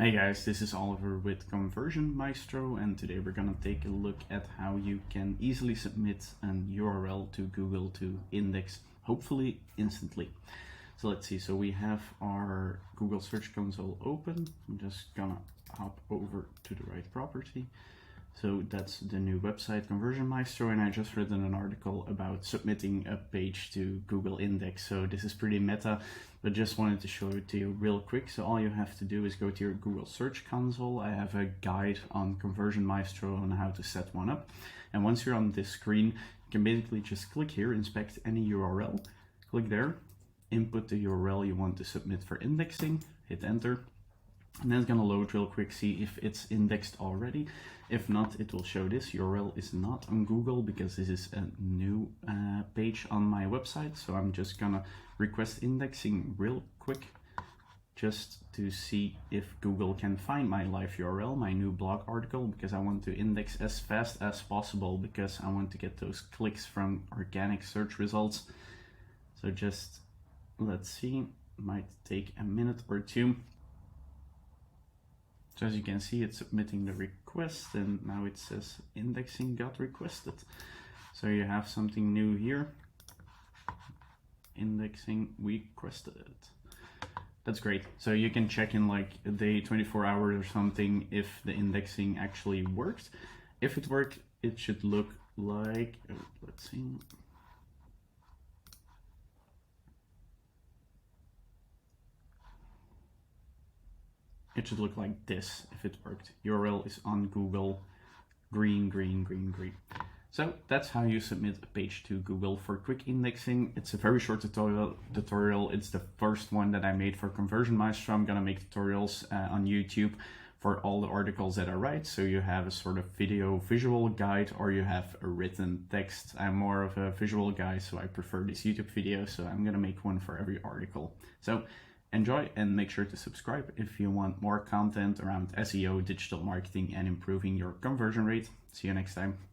Hey guys, this is Oliver with Conversion Maestro, and today we're gonna take a look at how you can easily submit an URL to Google to index, hopefully instantly. So let's see, so we have our Google Search Console open. I'm just gonna hop over to the right property. So that's the new website, Conversion Maestro, and I just written an article about submitting a page to Google Index. So this is pretty meta, but just wanted to show it to you real quick. So all you have to do is go to your Google Search Console. I have a guide on Conversion Maestro on how to set one up. And once you're on this screen, you can basically just click here, inspect any URL, click there, input the URL you want to submit for indexing, hit enter. And then it's gonna load real quick, see if it's indexed already. If not, it will show this URL is not on Google because this is a new page on my website. So I'm just gonna request indexing real quick just to see if Google can find my live URL, my new blog article, because I want to index as fast as possible because I want to get those clicks from organic search results. So just let's see, might take a minute or two. So as you can see, it's submitting the request and now it says indexing got requested. So you have something new here. Indexing requested. That's great. So you can check in like a day, 24 hours or something if the indexing actually worked. If it worked, it should look like, let's see. It should look like this if it worked. URL is on Google, green, green, green, green. So that's how you submit a page to Google for quick indexing. It's a very short tutorial. It's the first one that I made for Conversion Maestro. I'm gonna make tutorials on YouTube for all the articles that I write. So you have a sort of visual guide, or you have a written text. I'm more of a visual guy, so I prefer this YouTube video. So I'm gonna make one for every article. So enjoy and make sure to subscribe if you want more content around SEO, digital marketing, and improving your conversion rate. See you next time.